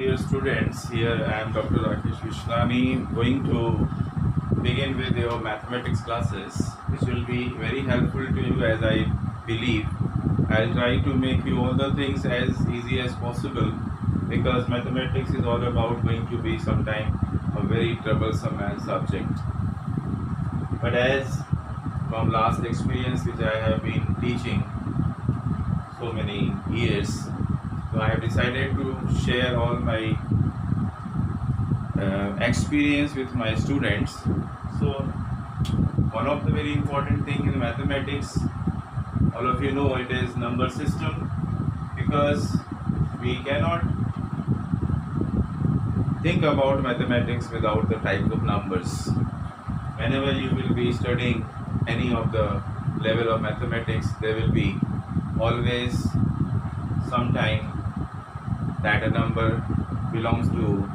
dear students, here I am Dr. Rakesh Vishnani going to begin with your mathematics classes, which will be very helpful to you as I believe. I'll try to make you all the things as easy as possible because mathematics is all about going to be sometime a very troublesome subject. But as from last experience which I have been teaching so many years, so I have decided to share all my experience with my students. So one of the very important thing in mathematics, all of you know, it is number system, because we cannot think about mathematics without the type of numbers. Whenever you will be studying any of the level of mathematics, there will be always some time that a number belongs to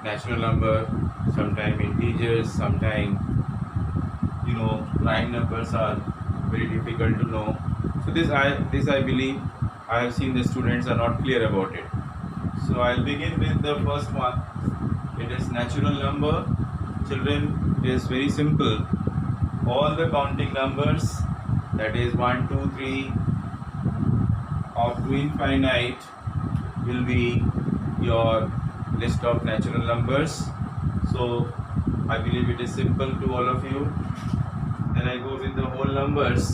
natural number, sometime integers, sometime prime numbers are very difficult to know. So this I believe I have seen the students are not clear about it. So I'll begin with the first one. It is natural number. Children, it is very simple. All the counting numbers, that is 1, 2, 3 up to infinite, will be your list of natural numbers. So I believe it is simple to all of you. Then I go with the whole numbers.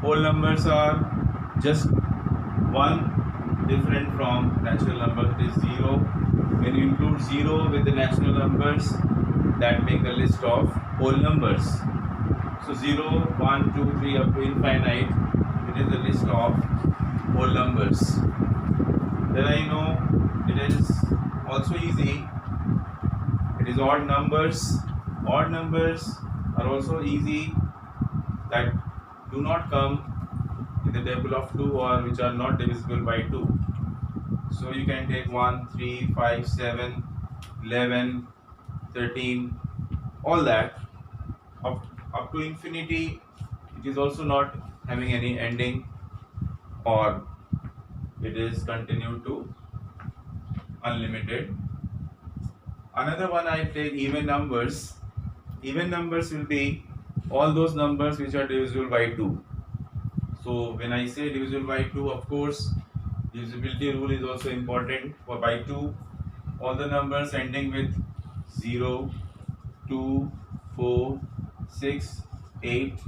Whole numbers are just one different from natural number, it is 0. When you include 0 with the natural numbers, that make the list of whole numbers. So 0, 1, 2, 3 up to infinite, it is the list of whole numbers. Then I know it is also easy. It is odd numbers. Odd numbers are also easy, that do not come in the table of 2 or which are not divisible by 2. So you can take 1, 3, 5, 7, 11, 13, all that. Up to infinity, it is also not having any ending, or it is continued to unlimited. Another one, I take even numbers. Even numbers will be all those numbers which are divisible by 2. So when I say divisible by 2, of course, divisibility rule is also important. For by 2, all the numbers ending with 0, 2, 4, 6, 8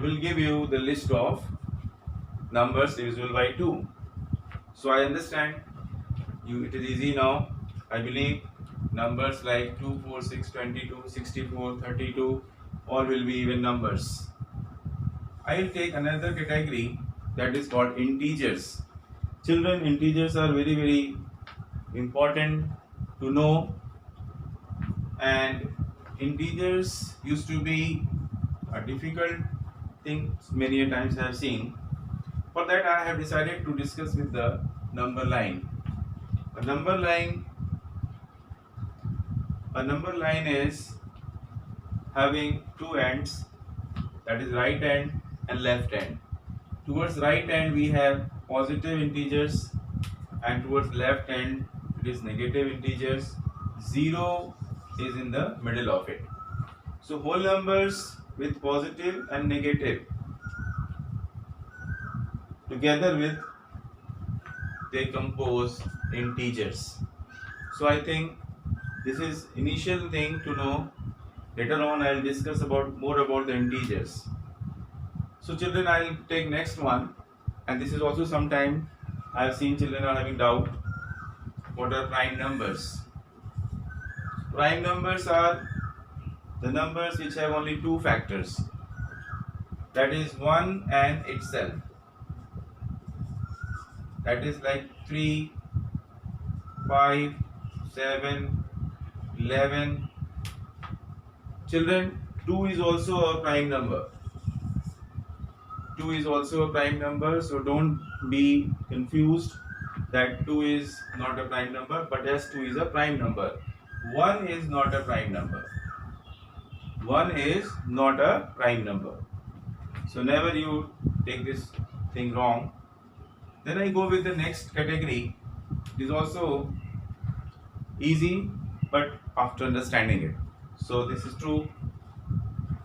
will give you the list of numbers divisible by 2. So I understand you, it is easy now. I believe numbers like 2, 4, 6, 22, 64, 32, all will be even numbers. I will take another category, that is called integers. Children, integers are very, very important to know, and integers used to be a difficult thing many a times I have seen. For that I have decided to discuss with the number line. A number line is having two ends, that is right end and left end. Towards right end we have positive integers, and towards left end it is negative integers. 0 is in the middle of it. So whole numbers with positive and negative together with, they compose integers. So I think this is initial thing to know. Later on I will discuss more about the integers. So children, I will take next one, and this is also sometime I have seen children are having doubt. What are prime numbers? Prime numbers are the numbers which have only two factors, that is 1 and itself. That is like 3, 5, 7, 11. Children, 2 is also a prime number. 2 is also a prime number, so don't be confused that 2 is not a prime number, but yes, 2 is a prime number. 1 is not a prime number. 1 is not a prime number. So never you take this thing wrong. Then I go with the next category. It is also easy, but after understanding it. So this is true.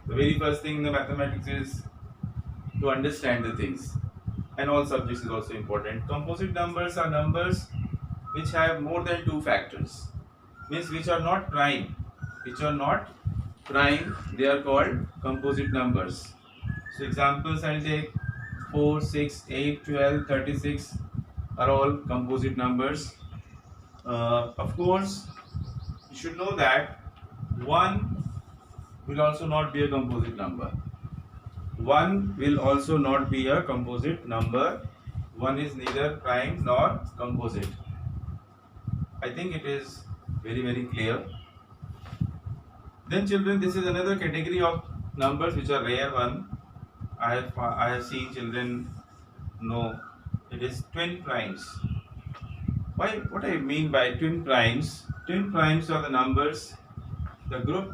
The very first thing in the mathematics is to understand the things, and all subjects is also important. Composite numbers are numbers which have more than two factors, means which are not prime. Which are not prime, they are called composite numbers. So examples I'll take: 4, 6, 8, 12, 36 are all composite numbers. Of course, you should know that 1 will also not be a composite number. 1 will also not be a composite number. 1 is neither prime nor composite. I think it is very clear. Then children, this is another category of numbers which are rare one. I have seen children know it is twin primes. What I mean by twin primes? Twin primes are the numbers, the group,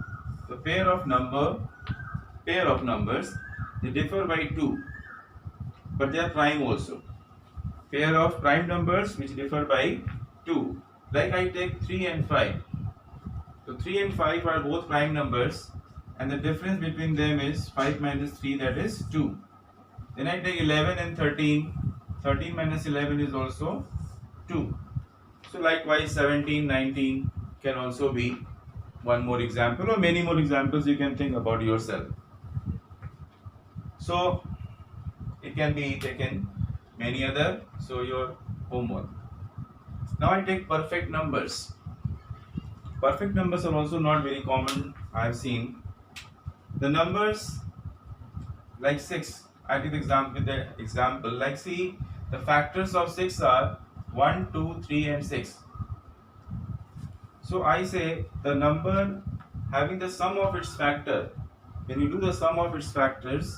the pair of numbers. They differ by 2, but they are prime also. Pair of prime numbers which differ by 2. Like I take 3 and 5. So 3 and 5 are both prime numbers, and the difference between them is 5 minus 3, that is 2. Then I take 11 and 13. 13 minus 11 is also 2. So likewise 17, 19 can also be one more example, or many more examples you can think about yourself. So it can be taken many other. So your homework. Now I take perfect numbers. Perfect numbers are also not very common. I have seen the numbers like 6. I take the example like, see, the factors of 6 are 1, 2, 3 and 6. So I say the number having the sum of its factor, when you do the sum of its factors,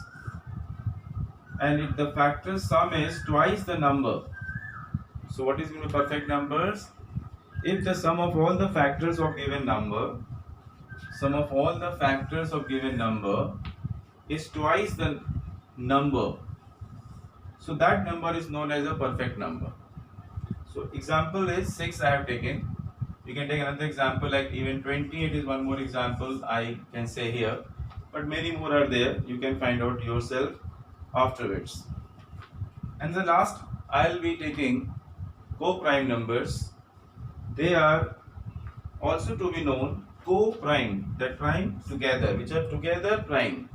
and if the factor sum is twice the number. So what is perfect numbers? If the sum of all the factors of given number, is twice the number, so that number is known as a perfect number. So example is 6 I have taken. You can take another example like even 28 is one more example I can say here, but many more are there. You can find out yourself afterwards. And the last, I'll be taking co-prime numbers. They are also to be known co-prime, that prime together, which are together prime,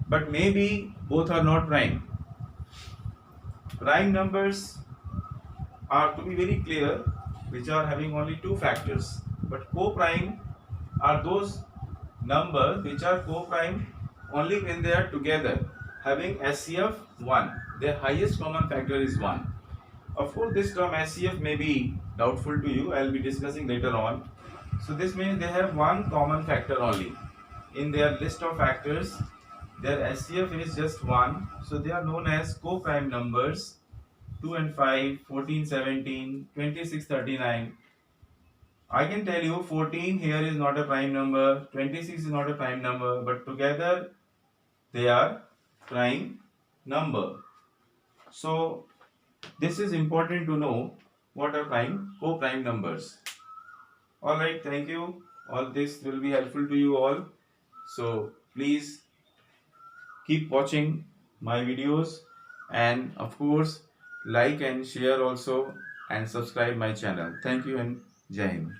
but maybe both are not prime. Prime numbers are, to be very clear, which are having only two factors, but co-prime are those numbers which are co-prime only when they are together, having SCF 1. Their highest common factor is 1. Of course, this term SCF may be doubtful to you. I will be discussing later on. So this means they have one common factor only. In their list of factors, their SCF is just 1. So they are known as co-prime numbers 2 and 5, 14, 17, 26, 39. I can tell you 14 here is not a prime number, 26 is not a prime number, but together they are prime number. So this is important to know what are co-prime numbers. Alright, thank you. All this will be helpful to you all. So please keep watching my videos, and of course like and share also, and subscribe my channel. Thank you and Jai Hind.